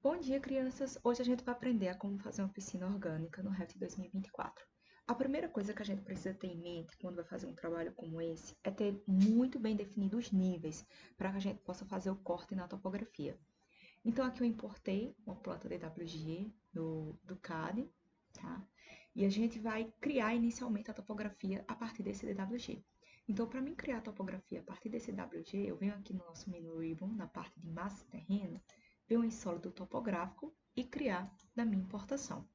Bom dia, crianças! Hoje a gente vai aprender a como fazer uma piscina orgânica no Revit 2024. A primeira coisa que a gente precisa ter em mente quando vai fazer um trabalho como esse é ter muito bem definidos os níveis para que a gente possa fazer o corte na topografia. Então aqui eu importei uma planta DWG do CAD, tá? E a gente vai criar inicialmente a topografia a partir desse DWG. Então, para mim criar a topografia a partir desse DWG, eu venho aqui no nosso menu Ribbon, na parte de massa e terreno, ver em sólido topográfico e criar da minha importação.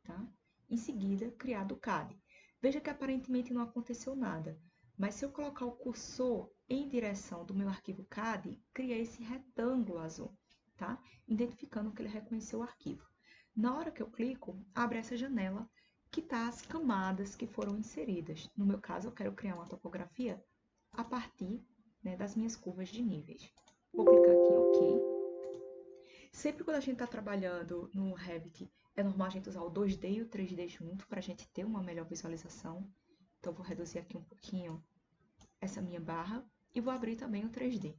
Tá? Em seguida, criar do CAD. Veja que aparentemente não aconteceu nada, mas se eu colocar o cursor em direção do meu arquivo CAD, cria esse retângulo azul, tá? Identificando que ele reconheceu o arquivo. Na hora que eu clico, abre essa janela que está as camadas que foram inseridas. No meu caso, eu quero criar uma topografia a partir, né, das minhas curvas de níveis. Vou clicar aqui em OK. Sempre quando a gente está trabalhando no Revit, é normal a gente usar o 2D e o 3D junto para a gente ter uma melhor visualização. Então, vou reduzir aqui um pouquinho essa minha barra e vou abrir também o 3D.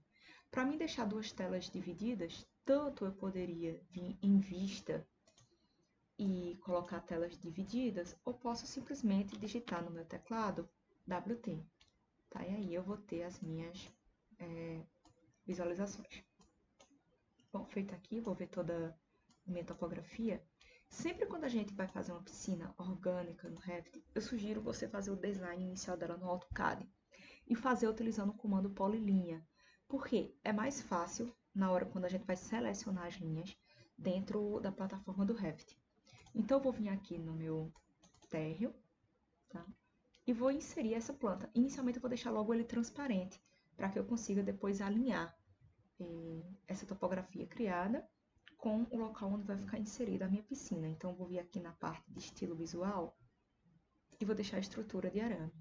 Para mim deixar duas telas divididas, tanto eu poderia vir em vista e colocar telas divididas, ou posso simplesmente digitar no meu teclado WT. Tá? E aí eu vou ter as minhas visualizações. Bom, feito aqui, vou ver toda a minha topografia. Sempre quando a gente vai fazer uma piscina orgânica no Revit, eu sugiro você fazer o design inicial dela no AutoCAD e fazer utilizando o comando polilinha, porque é mais fácil na hora quando a gente vai selecionar as linhas dentro da plataforma do Revit. Então, eu vou vir aqui no meu térreo, tá? E vou inserir essa planta. Inicialmente, eu vou deixar logo ele transparente, para que eu consiga depois alinhar essa topografia criada com o local onde vai ficar inserida a minha piscina. Então, eu vou vir aqui na parte de estilo visual e vou deixar a estrutura de arame.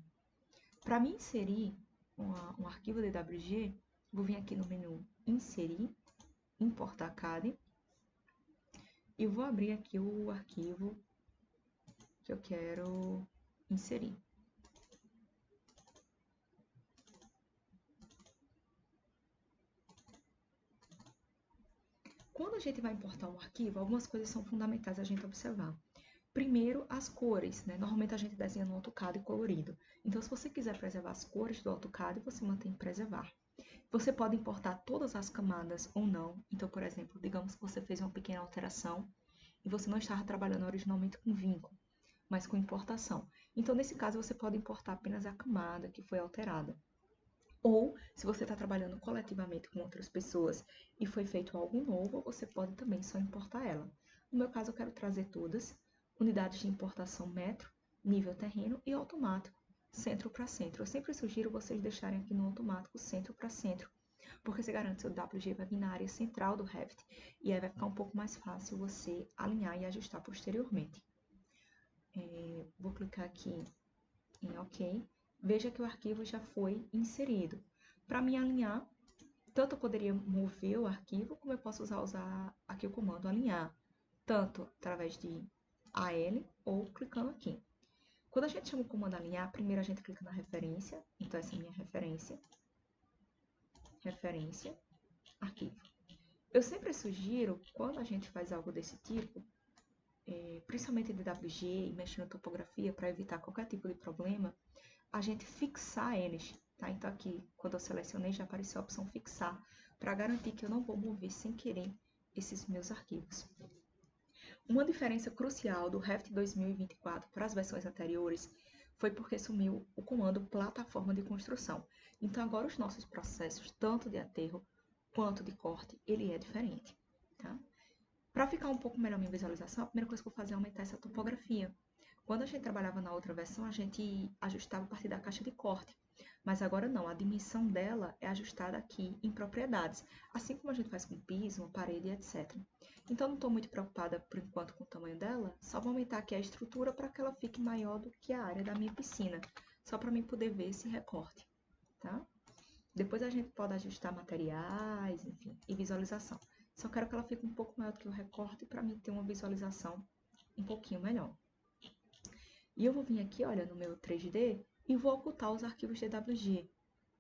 Para mim inserir um arquivo DWG, vou vir aqui no menu Inserir, Importar CAD, e vou abrir aqui o arquivo que eu quero inserir. Quando a gente vai importar um arquivo, algumas coisas são fundamentais a gente observar. Primeiro, as cores, né? Normalmente a gente desenha no AutoCAD colorido. Então, se você quiser preservar as cores do AutoCAD, você mantém preservar. Você pode importar todas as camadas ou não. Então, por exemplo, digamos que você fez uma pequena alteração e você não estava trabalhando originalmente com vínculo, mas com importação. Então, nesse caso, você pode importar apenas a camada que foi alterada. Ou, se você está trabalhando coletivamente com outras pessoas e foi feito algo novo, você pode também só importar ela. No meu caso, eu quero trazer todas, unidades de importação metro, nível terreno e automático, centro para centro. Eu sempre sugiro vocês deixarem aqui no automático centro para centro, porque você garante que o WG vai vir na área central do Revit e aí vai ficar um pouco mais fácil você alinhar e ajustar posteriormente. Vou clicar aqui em OK. Veja que o arquivo já foi inserido. Para me alinhar, tanto eu poderia mover o arquivo, como eu posso usar aqui o comando alinhar, tanto através de AL ou clicando aqui. Quando a gente chama o comando alinhar, primeiro a gente clica na referência, então essa é a minha referência, referência, arquivo. Eu sempre sugiro, quando a gente faz algo desse tipo, principalmente de WG e mexendo na topografia para evitar qualquer tipo de problema, a gente fixar eles, tá? Então aqui, quando eu selecionei, já apareceu a opção fixar, para garantir que eu não vou mover sem querer esses meus arquivos. Uma diferença crucial do Revit 2024 para as versões anteriores foi porque sumiu o comando plataforma de construção. Então agora os nossos processos, tanto de aterro quanto de corte, ele é diferente, tá? Para ficar um pouco melhor minha visualização, a primeira coisa que eu vou fazer é aumentar essa topografia. Quando a gente trabalhava na outra versão, a gente ajustava a partir da caixa de corte. Mas agora não, a dimensão dela é ajustada aqui em propriedades, assim como a gente faz com piso, uma parede, etc. Então, não estou muito preocupada por enquanto com o tamanho dela, só vou aumentar aqui a estrutura para que ela fique maior do que a área da minha piscina, só para mim poder ver esse recorte, tá? Depois a gente pode ajustar materiais, enfim, e visualização. Só quero que ela fique um pouco maior do que o recorte para mim ter uma visualização um pouquinho melhor. E eu vou vir aqui, olha, no meu 3D e vou ocultar os arquivos DWG,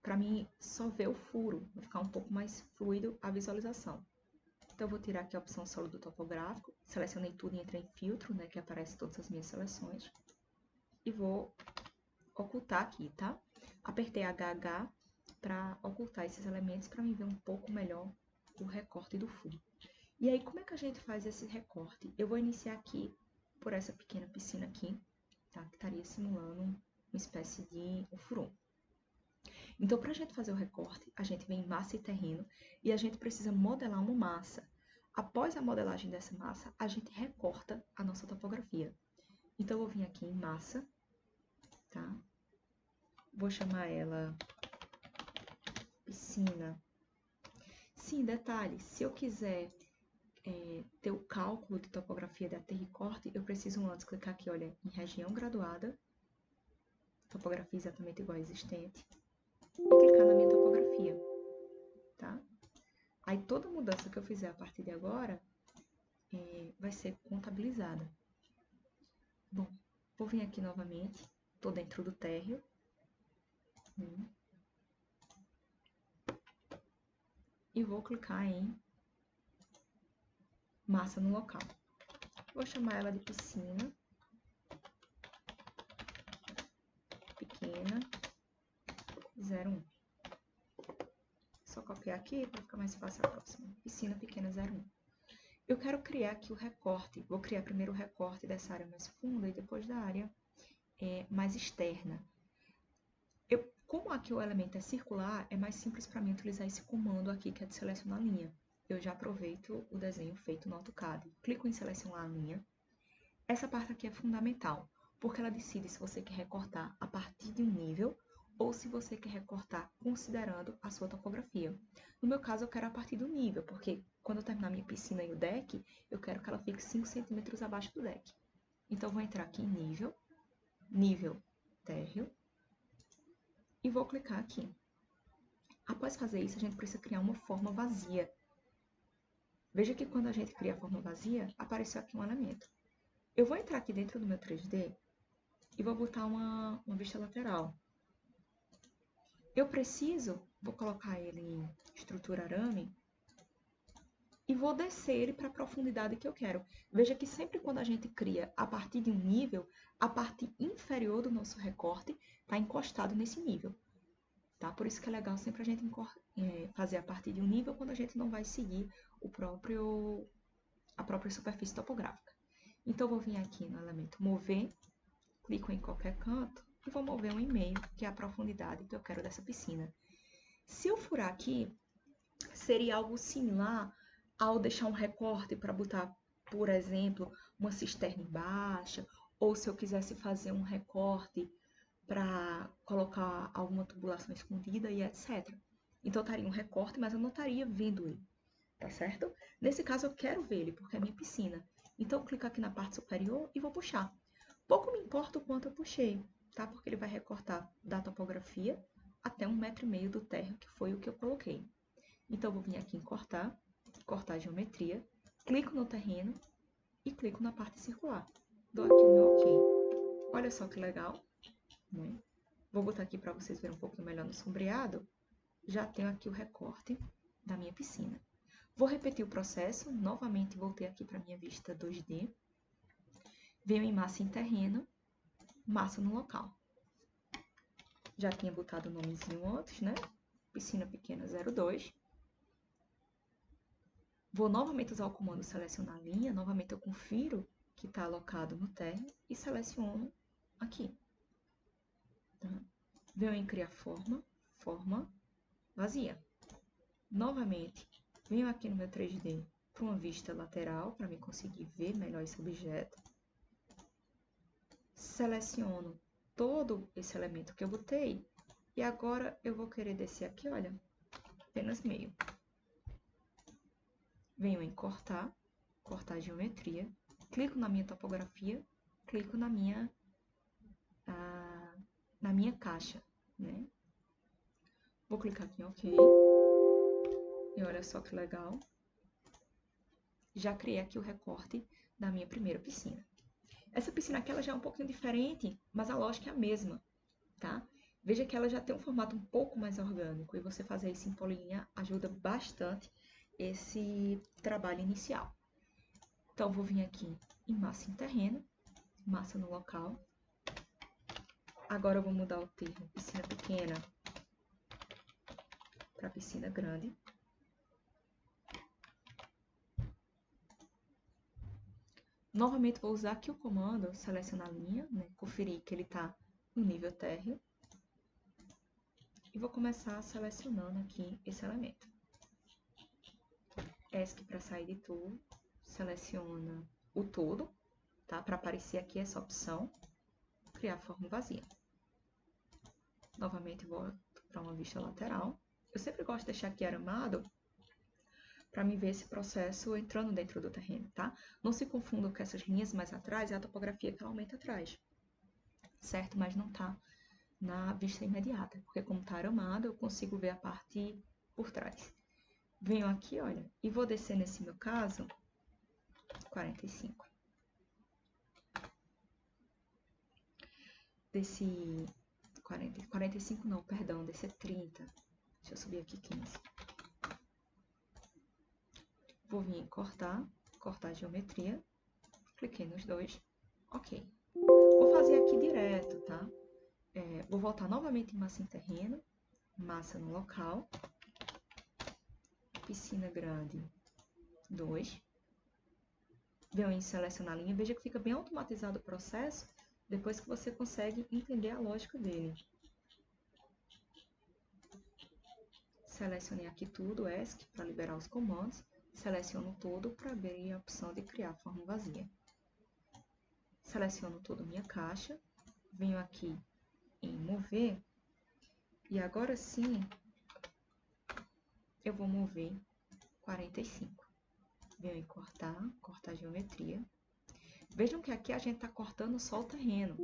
para mim só ver o furo, vai ficar um pouco mais fluido a visualização. Então, eu vou tirar aqui a opção sólido topográfico, selecionei tudo e entrei em filtro, né, que aparece todas as minhas seleções. E vou ocultar aqui, tá? Apertei HH para ocultar esses elementos para me ver um pouco melhor o recorte do fundo. E aí, como é que a gente faz esse recorte? Eu vou iniciar aqui por essa pequena piscina aqui, tá? Que estaria simulando uma espécie de um furon. Então, para a gente fazer o recorte, a gente vem em massa e terreno e a gente precisa modelar uma massa. Após a modelagem dessa massa, a gente recorta a nossa topografia. Então, eu vou vir aqui em massa, tá? Vou chamar ela piscina. Sim, detalhe, se eu quiser ter o cálculo de topografia da terra e corte, eu preciso antes clicar aqui, olha, em região graduada, topografia exatamente igual a existente, e clicar na minha topografia, tá? Aí toda mudança que eu fizer a partir de agora vai ser contabilizada. Bom, vou vir aqui novamente, estou dentro do térreo. E vou clicar em massa no local. Vou chamar ela de piscina pequena 01. Só copiar aqui para ficar mais fácil a próxima. Piscina pequena 01. Eu quero criar aqui o recorte. Vou criar primeiro o recorte dessa área mais funda e depois da área mais externa. Como aqui o elemento é circular, é mais simples para mim utilizar esse comando aqui, que é de selecionar linha. Eu já aproveito o desenho feito no AutoCAD. Clico em selecionar a linha. Essa parte aqui é fundamental, porque ela decide se você quer recortar a partir de um nível ou se você quer recortar considerando a sua topografia. No meu caso, eu quero a partir do nível, porque quando eu terminar minha piscina e o deck, eu quero que ela fique 5 centímetros abaixo do deck. Então, eu vou entrar aqui em nível, nível térreo, e vou clicar aqui. Após fazer isso, a gente precisa criar uma forma vazia. Veja que quando a gente cria a forma vazia, apareceu aqui um elemento. Eu vou entrar aqui dentro do meu 3D e vou botar uma vista lateral. Vou colocar ele em estrutura arame e vou descer ele para a profundidade que eu quero. Veja que sempre quando a gente cria a partir de um nível, a parte inferior do nosso recorte está encostado nesse nível. Tá? Por isso que é legal sempre a gente fazer a partir de um nível quando a gente não vai seguir a própria superfície topográfica. Então, eu vou vir aqui no elemento mover, clico em qualquer canto e vou mover 1,5, que é a profundidade que eu quero dessa piscina. Se eu furar aqui, seria algo similar ao deixar um recorte para botar, por exemplo, uma cisterna baixa, ou se eu quisesse fazer um recorte para colocar alguma tubulação escondida e etc. Então, estaria um recorte, mas eu não estaria vendo ele, tá certo? Nesse caso, eu quero ver ele, porque é minha piscina. Então, eu clico aqui na parte superior e vou puxar. Pouco me importa o quanto eu puxei, tá? Porque ele vai recortar da topografia até 1,5 m do térreo, que foi o que eu coloquei. Então, eu vou vir aqui em cortar a geometria, clico no terreno e clico na parte circular. Dou aqui o meu OK. Olha só que legal, né? Vou botar aqui para vocês verem um pouquinho melhor no sombreado. Já tenho aqui o recorte da minha piscina. Vou repetir o processo, novamente voltei aqui para a minha vista 2D. Venho em massa em terreno, massa no local. Já tinha botado o nomezinho antes, né? Piscina pequena 02. Vou novamente usar o comando selecionar linha, novamente eu confiro que está alocado no térreo e seleciono aqui. Tá? Venho em criar forma, forma vazia. Novamente, venho aqui no meu 3D para uma vista lateral, para me conseguir ver melhor esse objeto. Seleciono todo esse elemento que eu botei e agora eu vou querer descer aqui, olha, apenas meio. Venho em cortar a geometria, clico na minha topografia, clico na minha caixa, né? Vou clicar aqui em OK. E olha só que legal. Já criei aqui o recorte da minha primeira piscina. Essa piscina aqui ela já é um pouquinho diferente, mas a lógica é a mesma, tá? Veja que ela já tem um formato um pouco mais orgânico e você fazer isso em polilinha ajuda bastante esse trabalho inicial. Então, vou vir aqui em massa em terreno, massa no local. Agora eu vou mudar o termo piscina pequena para piscina grande. Novamente vou usar aqui o comando selecionar linha, né? Conferir que ele está no nível térreo. E vou começar selecionando aqui esse elemento. ESC para sair de tudo, seleciona o todo, tá? Para aparecer aqui essa opção, criar forma vazia. Novamente volto para uma vista lateral. Eu sempre gosto de deixar aqui aramado para me ver esse processo entrando dentro do terreno, tá? Não se confundam com essas linhas mais atrás, é a topografia que ela aumenta atrás, certo? Mas não tá na vista imediata, porque como tá aramado, eu consigo ver a parte por trás. Venho aqui, olha, e vou descer nesse meu caso, 45. Desse 45 não, perdão, desse é 30. Deixa eu subir aqui 15. Vou vir em cortar a geometria. Cliquei nos dois. Ok. Vou fazer aqui direto, tá? Vou voltar novamente em massa em terreno, massa no local, piscina grande 2. Venho em selecionar a linha, veja que fica bem automatizado o processo, depois que você consegue entender a lógica dele. Selecionei aqui tudo, ESC, para liberar os comandos, seleciono todo para abrir a opção de criar forma vazia. Seleciono toda a minha caixa, venho aqui em mover, e agora sim, eu vou mover 45. Venho em cortar a geometria. Vejam que aqui a gente está cortando só o terreno.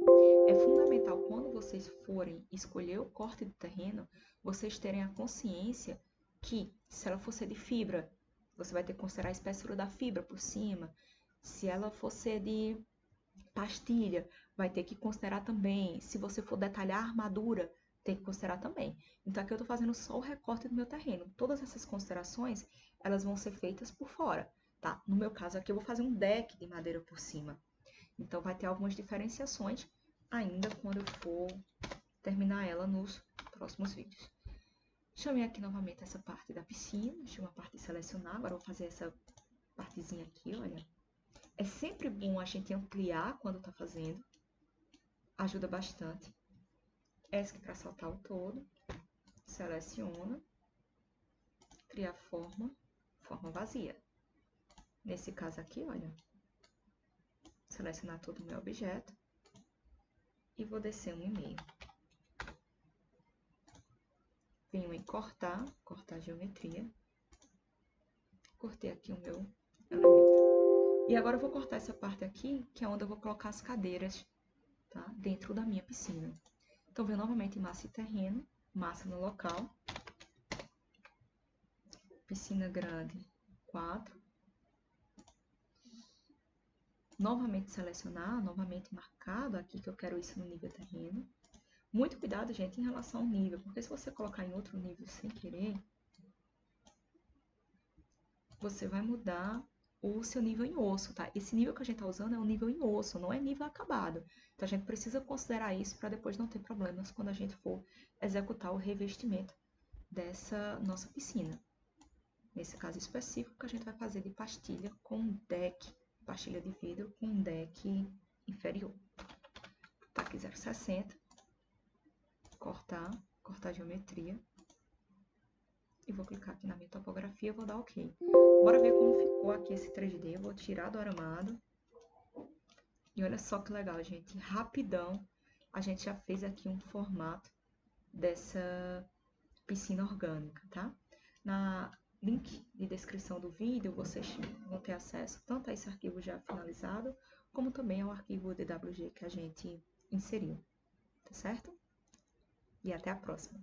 É fundamental, quando vocês forem escolher o corte do terreno, vocês terem a consciência que, se ela for ser de fibra, você vai ter que considerar a espessura da fibra por cima. Se ela for ser de pastilha, vai ter que considerar também. Se você for detalhar a armadura, tem que considerar também. Então, aqui eu estou fazendo só o recorte do meu terreno. Todas essas considerações, elas vão ser feitas por fora, tá? No meu caso aqui, eu vou fazer um deck de madeira por cima. Então, vai ter algumas diferenciações ainda quando eu for terminar ela nos próximos vídeos. Chamei aqui novamente essa parte da piscina, deixei uma parte selecionar, agora eu vou fazer essa partezinha aqui, olha. É sempre bom a gente ampliar quando está fazendo, ajuda bastante. ESC para saltar o todo, seleciona, cria forma vazia. Nesse caso aqui, olha, selecionar todo o meu objeto e vou descer 1,5. Venho em cortar a geometria, cortei aqui o meu elemento. E agora eu vou cortar essa parte aqui, que é onde eu vou colocar as cadeiras, tá? Dentro da minha piscina. Então, venho novamente em massa e terreno, massa no local, piscina grande 4, novamente selecionar, novamente marcado aqui que eu quero isso no nível terreno. Muito cuidado, gente, em relação ao nível, porque se você colocar em outro nível sem querer, você vai mudar o seu nível em osso, tá? Esse nível que a gente tá usando é um nível em osso, não é nível acabado. Então, a gente precisa considerar isso para depois não ter problemas quando a gente for executar o revestimento dessa nossa piscina. Nesse caso específico, que a gente vai fazer de pastilha com deck, pastilha de vidro com deck inferior. Tá aqui 0,60. Cortar a geometria. E vou clicar aqui na minha topografia e vou dar OK. Bora ver como ficou aqui esse 3D. Eu vou tirar do aramado. E olha só que legal, gente. Rapidão, a gente já fez aqui um formato dessa piscina orgânica, tá? Na link de descrição do vídeo, vocês vão ter acesso tanto a esse arquivo já finalizado, como também ao arquivo DWG que a gente inseriu, tá certo? E até a próxima!